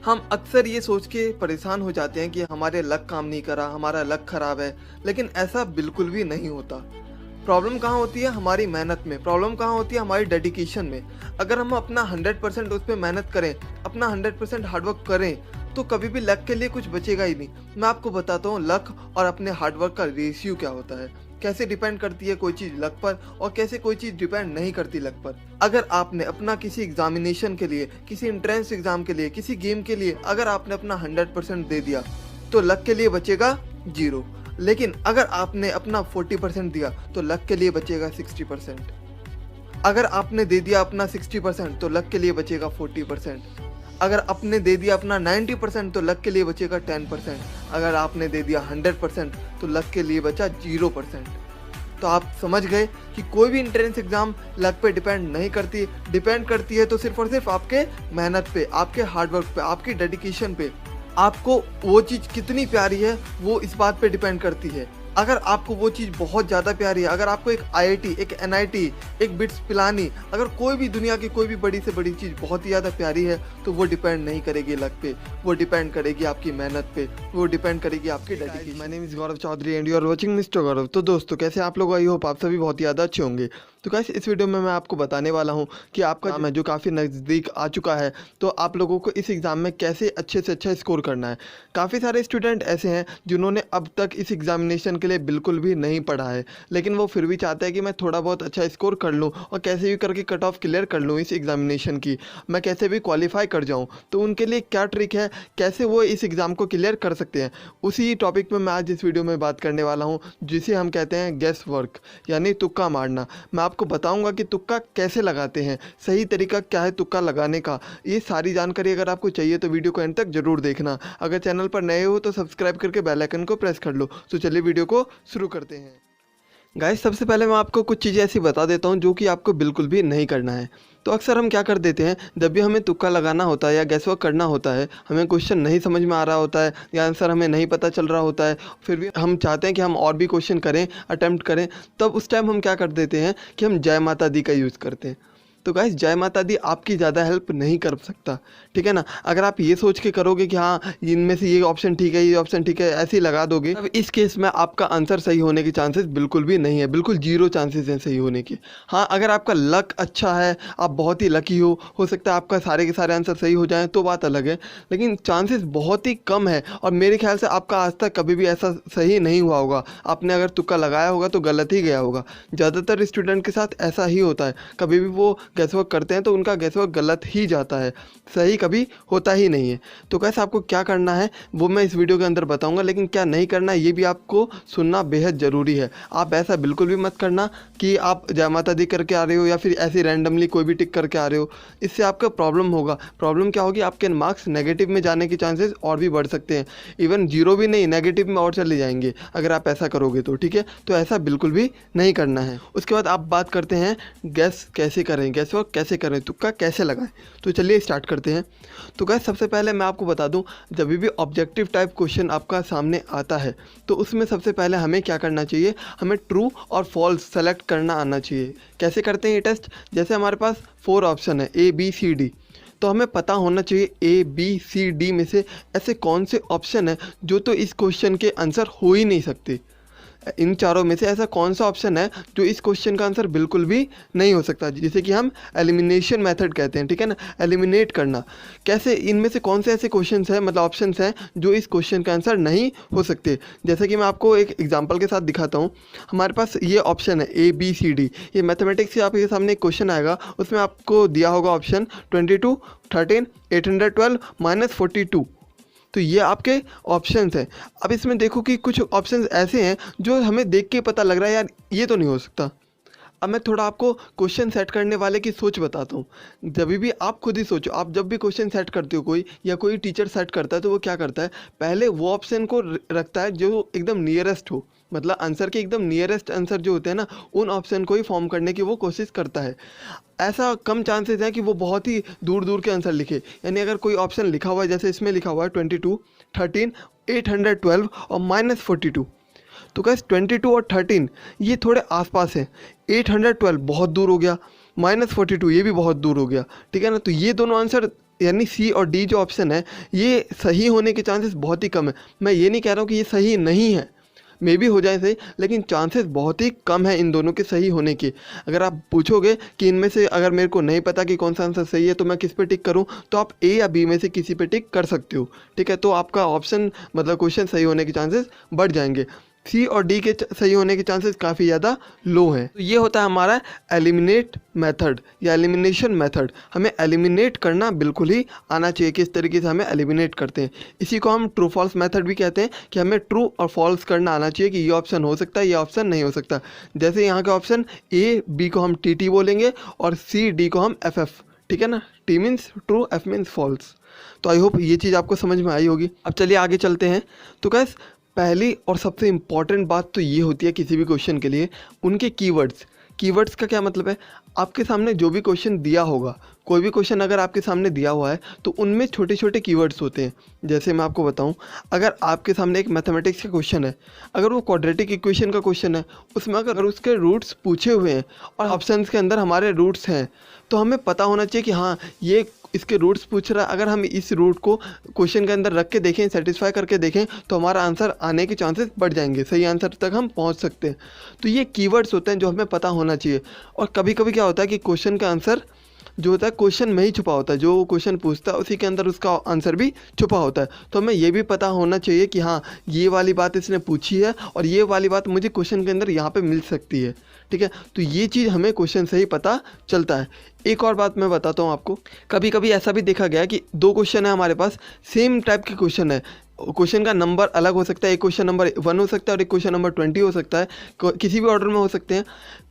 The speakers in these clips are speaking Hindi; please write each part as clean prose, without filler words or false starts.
हम अक्सर ये सोच के परेशान हो जाते हैं कि हमारे लक काम नहीं करा, हमारा लक खराब है, लेकिन ऐसा बिल्कुल भी नहीं होता। प्रॉब्लम कहाँ होती है? हमारी मेहनत में। प्रॉब्लम कहाँ होती है? हमारी डेडिकेशन में। अगर हम अपना 100% उस पर मेहनत करें, अपना 100% हार्डवर्क करें, तो कभी भी लक के लिए कुछ बचेगा ही नहीं। मैं आपको बताता हूँ लक और अपने हार्डवर्क का रेशियो क्या होता है, कैसे डिपेंड करती है कोई चीज़ लक पर और कैसे कोई चीज़ डिपेंड नहीं करती लक पर। अगर आपने अपना किसी एग्जामिनेशन के लिए, किसी एंट्रेंस एग्जाम के लिए, किसी गेम के लिए अगर आपने अपना 100% दे दिया तो लक के लिए बचेगा 0। लेकिन अगर आपने अपना 40% दिया तो लक के लिए बचेगा 60%। अगर आपने दे दिया अपना 60% तो लक के लिए बचेगा 40%। अगर आपने दे दिया अपना 90% तो लक के लिए बचेगा 10%। अगर आपने दे दिया 100% तो लक के लिए बचा 0%। तो आप समझ गए कि कोई भी एंट्रेंस एग्जाम लक पे डिपेंड नहीं करती। डिपेंड करती है तो सिर्फ और सिर्फ आपके मेहनत पे, आपके हार्डवर्क पे, आपकी डेडिकेशन पे। आपको वो चीज़ कितनी प्यारी है वो इस बात पे डिपेंड करती है। अगर आपको वो चीज़ बहुत ज़्यादा प्यारी है, अगर आपको एक IIT, एक NIT, एक बिट्स पिलानी, अगर कोई भी दुनिया की कोई भी बड़ी से बड़ी चीज़ बहुत ही ज़्यादा प्यारी है तो वो डिपेंड नहीं करेगी लक पे, वो डिपेंड करेगी आपकी मेहनत पे, वो डिपेंड करेगी आपकी dedication. My name is Gaurav Chaudhary and you are watching mister Gaurav. तो दोस्तों कैसे आप लोग? आई होप आप सभी बहुत ही ज़्यादा अच्छे होंगे। तो गाइस इस वीडियो में मैं आपको बताने वाला हूँ कि आपका एग्जाम है जो काफ़ी नज़दीक आ चुका है, तो आप लोगों को इस एग्ज़ाम में कैसे अच्छे से अच्छा स्कोर करना है। काफ़ी सारे स्टूडेंट ऐसे हैं जिन्होंने अब तक इस एग्जामिनेशन के लिए बिल्कुल भी नहीं पढ़ा है, लेकिन वो फिर भी चाहते हैं कि मैं थोड़ा बहुत अच्छा स्कोर कर लूँ और कैसे भी करके कट ऑफ क्लियर कर लूँ इस एग्जामिनेशन की, मैं कैसे भी क्वालिफाई कर जाऊँ। तो उनके लिए क्या ट्रिक है, कैसे वो इस एग्ज़ाम को क्लियर कर सकते हैं, उसी टॉपिक में मैं आज इस वीडियो में बात करने वाला हूँ, जिसे हम कहते हैं गेस वर्क, यानी तुक्का मारना। मैं आपको बताऊंगा कि तुक्का कैसे लगाते हैं, सही तरीका क्या है तुक्का लगाने का। ये सारी जानकारी अगर आपको चाहिए तो वीडियो को एंड तक जरूर देखना। अगर चैनल पर नए हो तो सब्सक्राइब करके बेल आइकन को प्रेस कर लो। तो चलिए वीडियो को शुरू करते हैं। गाइस सबसे पहले मैं आपको कुछ चीज़ें ऐसी बता देता हूँ जो कि आपको बिल्कुल भी नहीं करना है। तो अक्सर हम क्या कर देते हैं, जब भी हमें तुक्का लगाना होता है या गैस वर्क करना होता है, हमें क्वेश्चन नहीं समझ में आ रहा होता है या आंसर हमें नहीं पता चल रहा होता है, फिर भी हम चाहते हैं कि हम और भी क्वेश्चन करें, अटेम्प्ट करें, तब उस टाइम हम क्या कर देते हैं कि हम जय माता दी का यूज़ करते हैं। तो गाइस जय माता दी आपकी ज़्यादा हेल्प नहीं कर सकता, ठीक है ना। अगर आप ये सोच के करोगे कि हाँ इनमें से ये ऑप्शन ठीक है, ये ऑप्शन ठीक है, ऐसे ही लगा दोगे, तब इस केस में आपका आंसर सही होने के चांसेस बिल्कुल भी नहीं है, बिल्कुल 0 चांसेस हैं सही होने के। हाँ अगर आपका लक अच्छा है, आप बहुत ही लकी हो सकता है आपका सारे के सारे आंसर सही हो जाएं तो बात अलग है, लेकिन चांसेस बहुत ही कम है। और मेरे ख्याल से आपका आज तक कभी भी ऐसा सही नहीं हुआ होगा, आपने अगर तुक्का लगाया होगा तो गलत ही गया होगा। ज़्यादातर स्टूडेंट के साथ ऐसा ही होता है, कभी भी वो गैसवर्क करते हैं तो उनका गैसवर्क गलत ही जाता है, सही कभी होता ही नहीं है। तो कैसे आपको क्या करना है वो मैं इस वीडियो के अंदर बताऊंगा, लेकिन क्या नहीं करना है ये भी आपको सुनना बेहद ज़रूरी है। आप ऐसा बिल्कुल भी मत करना कि आप जय माता दी करके आ रहे हो या फिर ऐसे रैंडमली कोई भी टिक करके आ रहे हो, इससे आपका प्रॉब्लम होगा। प्रॉब्लम क्या होगी, आपके मार्क्स नेगेटिव में जाने के चांसेस और भी बढ़ सकते हैं, इवन 0 भी नहीं नेगेटिव में और चले जाएंगे अगर आप ऐसा करोगे तो, ठीक है। तो ऐसा बिल्कुल भी नहीं करना है। उसके बाद आप बात करते हैं गैस कैसे करें, गैस वर्क कैसे करें, तुक्का कैसे लगाएं। तो चलिए स्टार्ट करते हैं। तो गैस सबसे पहले मैं आपको बता दूं, जब भी ऑब्जेक्टिव टाइप क्वेश्चन आपका सामने आता है तो उसमें सबसे पहले हमें क्या करना चाहिए, हमें ट्रू और फॉल्स सेलेक्ट करना आना चाहिए। कैसे करते हैं ये टेस्ट, जैसे हमारे पास 4 ऑप्शन है ABCD, तो हमें पता होना चाहिए ABCD में से ऐसे कौन से ऑप्शन है जो तो इस क्वेश्चन के आंसर हो ही नहीं सकते। इन चारों में से ऐसा कौन सा ऑप्शन है जो इस क्वेश्चन का आंसर बिल्कुल भी नहीं हो सकता, जिसे कि हम एलिमिनेशन मेथड कहते हैं, ठीक है ना। एलिमिनेट करना, कैसे इनमें से कौन से ऐसे क्वेश्चंस हैं, मतलब ऑप्शंस हैं जो इस क्वेश्चन का आंसर नहीं हो सकते। जैसे कि मैं आपको एक एग्जांपल के साथ दिखाता हूँ। हमारे पास ये ऑप्शन है ABCD, ये मैथमेटिक्स से आपके सामने एक क्वेश्चन आएगा, उसमें आपको दिया होगा ऑप्शन 22, 13, 812 -42। तो ये आपके ऑप्शंस हैं। अब इसमें देखो कि कुछ ऑप्शंस ऐसे हैं जो हमें देख के पता लग रहा है यार ये तो नहीं हो सकता। अब मैं थोड़ा आपको क्वेश्चन सेट करने वाले की सोच बताता हूँ। जब भी आप खुद ही सोचो, आप जब भी क्वेश्चन सेट करते हो कोई या कोई टीचर सेट करता है तो वो क्या करता है, पहले वो ऑप्शन को रखता है जो एकदम नियरेस्ट हो, मतलब आंसर के एकदम नियरेस्ट आंसर जो होते हैं ना, उन ऑप्शन को ही फॉर्म करने की वो कोशिश करता है। ऐसा कम चांसेस हैं कि वो बहुत ही दूर दूर के आंसर लिखे। यानी अगर कोई ऑप्शन लिखा हुआ है, जैसे इसमें लिखा हुआ है 22, 13, 812 और -42, तो गाइस 22 और 13 ये थोड़े आसपास हैं, 812 बहुत दूर हो गया, -42 ये भी बहुत दूर हो गया, ठीक है ना। तो ये दोनों आंसर यानी सी और डी जो ऑप्शन है ये सही होने के चांसेस बहुत ही कम है। मैं ये नहीं कह रहा हूँ कि ये सही नहीं है, मे भी हो जाए सही, लेकिन चांसेस बहुत ही कम है इन दोनों के सही होने के। अगर आप पूछोगे कि इनमें से अगर मेरे को नहीं पता कि कौन सा आंसर सही है तो मैं किस पे टिक करूं, तो आप ए या बी में से किसी पे टिक कर सकते हो, ठीक है। तो आपका ऑप्शन मतलब क्वेश्चन सही होने के चांसेस बढ़ जाएंगे। सी और डी के सही होने के चांसेस काफ़ी ज़्यादा लो हैं। तो ये होता है हमारा एलिमिनेट मेथड या एलिमिनेशन मेथड। हमें एलिमिनेट करना बिल्कुल ही आना चाहिए, किस तरीके से हमें एलिमिनेट करते हैं। इसी को हम ट्रू फॉल्स मेथड भी कहते हैं कि हमें ट्रू और फॉल्स करना आना चाहिए कि ये ऑप्शन हो सकता है, ये ऑप्शन नहीं हो सकता। जैसे यहाँ का ऑप्शन ए बी को हम टी बोलेंगे और सी डी को हम एफ, ठीक है ना। T means true, F means false. तो आई होप ये चीज़ आपको समझ में आई होगी। अब चलिए आगे चलते हैं। तो गाइस पहली और सबसे इम्पॉर्टेंट बात तो ये होती है किसी भी क्वेश्चन के लिए उनके कीवर्ड्स। कीवर्ड्स का क्या मतलब है, आपके सामने जो भी क्वेश्चन दिया होगा, कोई भी क्वेश्चन अगर आपके सामने दिया हुआ है तो उनमें छोटे छोटे कीवर्ड्स होते हैं। जैसे मैं आपको बताऊं, अगर आपके सामने एक मैथमेटिक्स का क्वेश्चन है, अगर वो क्वाड्रेटिक इक्वेशन का क्वेश्चन है, उसमें अगर उसके रूट्स पूछे हुए हैं और ऑप्शंस के अंदर हमारे रूट्स हैं, तो हमें पता होना चाहिए कि हाँ ये इसके रूट्स पूछ रहा है। अगर हम इस रूट को क्वेश्चन के अंदर रख के देखें, सेटिस्फाई करके देखें, तो हमारा आंसर आने के चांसेस बढ़ जाएंगे, सही आंसर तक हम पहुंच सकते हैं। तो ये कीवर्ड्स होते हैं जो हमें पता होना चाहिए। और कभी कभी क्या होता है कि क्वेश्चन का आंसर जो होता है क्वेश्चन में ही छुपा होता है, जो क्वेश्चन पूछता है उसी के अंदर उसका आंसर भी छुपा होता है। तो हमें ये भी पता होना चाहिए कि हाँ ये वाली बात इसने पूछी है और ये वाली बात मुझे क्वेश्चन के अंदर यहाँ पे मिल सकती है, ठीक है। तो ये चीज़ हमें क्वेश्चन से ही पता चलता है। एक और बात मैं बताता हूँ आपको, कभी कभी ऐसा भी देखा गया कि दो क्वेश्चन है हमारे पास, सेम टाइप के क्वेश्चन है, क्वेश्चन का नंबर अलग हो सकता है, एक क्वेश्चन नंबर 1 हो सकता है और एक क्वेश्चन नंबर 20 हो सकता है, किसी भी ऑर्डर में हो सकते हैं।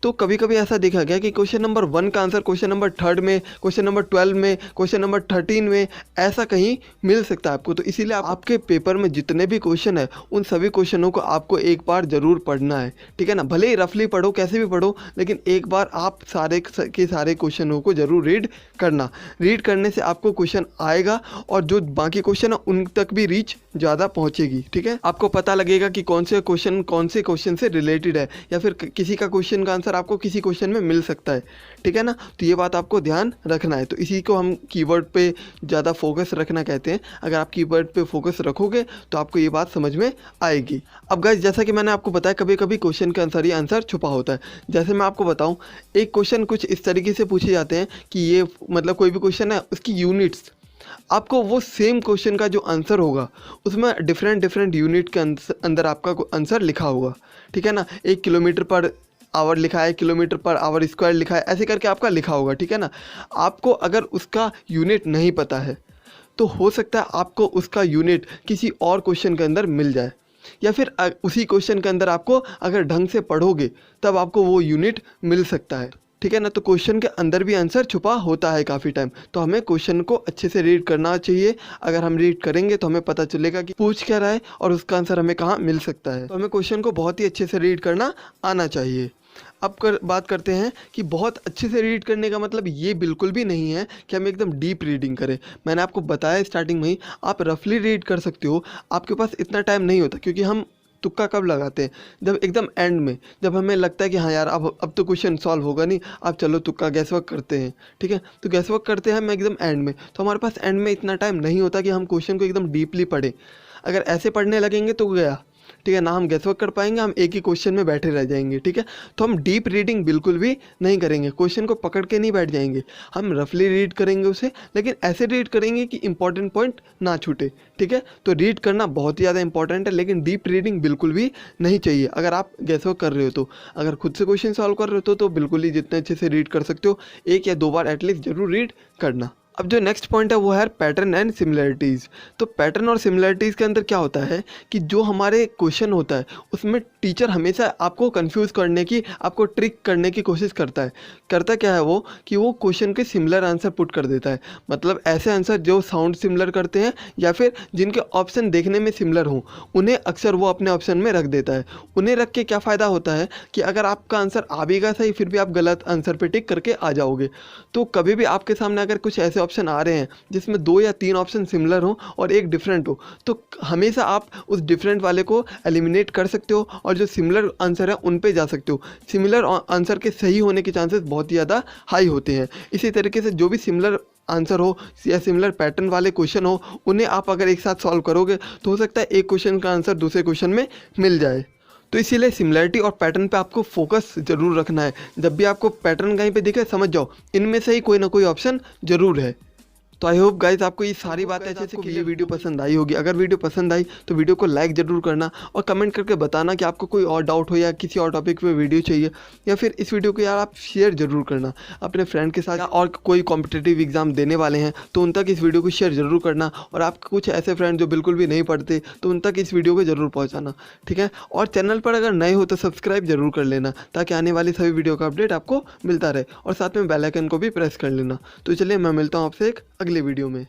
तो कभी कभी ऐसा देखा गया कि क्वेश्चन नंबर 1 का आंसर क्वेश्चन नंबर 3 में, क्वेश्चन नंबर 12 में, क्वेश्चन नंबर 13 में ऐसा कहीं मिल सकता है आपको। तो इसीलिए आपके पेपर में जितने भी क्वेश्चन है उन सभी क्वेश्चनों को आपको एक बार ज़रूर पढ़ना है, ठीक है ना। भले ही रफली पढ़ो, कैसे भी पढ़ो, लेकिन एक बार आप सारे के सारे क्वेश्चनों को ज़रूर रीड करना। रीड करने से आपको क्वेश्चन आएगा और जो बाकी क्वेश्चन है उन तक भी रीच ज़्यादा पहुंचेगी, ठीक है। आपको पता लगेगा कि कौन से क्वेश्चन से रिलेटेड है, या फिर किसी का क्वेश्चन का आंसर आपको किसी क्वेश्चन में मिल सकता है, ठीक है ना। तो ये बात आपको ध्यान रखना है। तो इसी को हम कीवर्ड पे ज़्यादा फोकस रखना कहते हैं। अगर आप कीवर्ड पे फोकस रखोगे तो आपको ये बात समझ में आएगी। अब गाइस जैसा कि मैंने आपको बताया, कभी कभी क्वेश्चन के आंसर ही आंसर छुपा होता है। जैसे मैं आपको बताऊँ, एक क्वेश्चन कुछ इस तरीके से पूछे जाते हैं कि ये मतलब कोई भी क्वेश्चन है उसकी यूनिट्स, आपको वो सेम क्वेश्चन का जो आंसर होगा उसमें डिफरेंट यूनिट के अंदर आपका आंसर लिखा होगा, ठीक है ना। 1 किलोमीटर पर आवर लिखा है, किलोमीटर पर आवर स्क्वायर लिखा है, ऐसे करके आपका लिखा होगा, ठीक है ना। आपको अगर उसका यूनिट नहीं पता है तो हो सकता है आपको उसका यूनिट किसी और क्वेश्चन के अंदर मिल जाए, या फिर उसी क्वेश्चन के अंदर आपको अगर ढंग से पढ़ोगे तब आपको वो यूनिट मिल सकता है, ठीक है ना। तो क्वेश्चन के अंदर भी आंसर छुपा होता है काफ़ी टाइम। तो हमें क्वेश्चन को अच्छे से रीड करना चाहिए। अगर हम रीड करेंगे तो हमें पता चलेगा कि पूछ क्या रहा है और उसका आंसर हमें कहाँ मिल सकता है। तो हमें क्वेश्चन को बहुत ही अच्छे से रीड करना आना चाहिए। अब बात करते हैं कि बहुत अच्छे से रीड करने का मतलब ये बिल्कुल भी नहीं है कि हम एकदम डीप रीडिंग करें। मैंने आपको बताया स्टार्टिंग में ही, आप रफली रीड कर सकते हो। आपके पास इतना टाइम नहीं होता, क्योंकि हम तुक्का कब लगाते हैं, जब एकदम एंड में, जब हमें लगता है कि हाँ यार अब तो क्वेश्चन सॉल्व होगा नहीं, अब चलो तुक्का गैस वर्क करते हैं, ठीक है। तो गैस वर्क करते हैं हम एकदम एंड में। तो हमारे पास एंड में इतना टाइम नहीं होता कि हम क्वेश्चन को एकदम डीपली पढ़ें। अगर ऐसे पढ़ने लगेंगे तो गया, ठीक है ना, हम गैस वर्क कर पाएंगे, हम एक ही क्वेश्चन में बैठे रह जाएंगे, ठीक है। तो हम डीप रीडिंग बिल्कुल भी नहीं करेंगे, क्वेश्चन को पकड़ के नहीं बैठ जाएंगे। हम रफली रीड करेंगे उसे, लेकिन ऐसे रीड करेंगे कि इंपॉर्टेंट पॉइंट ना छूटे, ठीक है। तो रीड करना बहुत ही ज़्यादा इंपॉर्टेंट है, लेकिन डीप रीडिंग बिल्कुल भी नहीं चाहिए। अगर आप गैस वर्क कर रहे हो तो, अगर खुद से क्वेश्चन सॉल्व कर रहे हो तो बिल्कुल ही जितने अच्छे से रीड कर सकते हो 1 या 2 बार एटलीस्ट जरूर रीड करना। अब जो नेक्स्ट पॉइंट है वो है पैटर्न एंड सिमिलरिटीज़। तो पैटर्न और सिमिलरिटीज़ के अंदर क्या होता है कि जो हमारे क्वेश्चन होता है उसमें टीचर हमेशा आपको कंफ्यूज करने की, आपको ट्रिक करने की कोशिश करता है। करता क्या है वो कि वो क्वेश्चन के सिमिलर आंसर पुट कर देता है। मतलब ऐसे आंसर जो साउंड सिमिलर करते हैं या फिर जिनके ऑप्शन देखने में सिमिलर हों, उन्हें अक्सर वो अपने ऑप्शन में रख देता है। उन्हें रख के क्या फ़ायदा होता है कि अगर आपका आंसर आ भी गया सही, फिर भी आप गलत आंसर पे टिक करके आ जाओगे। तो कभी भी आपके सामने अगर कुछ ऐसे ऑप्शन आ रहे हैं जिसमें 2 या 3 ऑप्शन सिमिलर हो और एक डिफरेंट हो, तो हमेशा आप उस डिफरेंट वाले को एलिमिनेट कर सकते हो और जो सिमिलर आंसर है उन पे जा सकते हो। सिमिलर आंसर के सही होने के चांसेस बहुत ही ज़्यादा हाई होते हैं। इसी तरीके से जो भी सिमिलर आंसर हो या सिमिलर पैटर्न वाले क्वेश्चन हो, उन्हें आप अगर एक साथ सॉल्व करोगे तो हो सकता है एक क्वेश्चन का आंसर दूसरे क्वेश्चन में मिल जाए। तो इसीलिए सिमिलरिटी और पैटर्न पे आपको फोकस जरूर रखना है। जब भी आपको पैटर्न कहीं पे दिखे समझ जाओ इनमें से ही कोई ना कोई ऑप्शन जरूर है। तो आई होप गाइज आपको ये सारी बातें अच्छे से ये वीडियो पसंद आई होगी। अगर वीडियो पसंद आई तो वीडियो को लाइक ज़रूर करना और कमेंट करके बताना कि आपको कोई और डाउट हो या किसी और टॉपिक पे वीडियो चाहिए, या फिर इस वीडियो को यार आप शेयर ज़रूर करना अपने फ्रेंड के साथ। और कोई कॉम्पिटिटिव एग्जाम देने वाले हैं तो उन तक इस वीडियो को शेयर ज़रूर करना, और आपके कुछ ऐसे फ्रेंड जो बिल्कुल भी नहीं पढ़ते तो उन तक इस वीडियो को ज़रूर पहुँचाना, ठीक है। और चैनल पर अगर नए हो तो सब्सक्राइब जरूर कर लेना ताकि आने वाली सभी वीडियो का अपडेट आपको मिलता रहे, और साथ में बेल आइकन को भी प्रेस कर लेना। तो चलिए मैं मिलता हूँ आपसे एक अगले वीडियो में।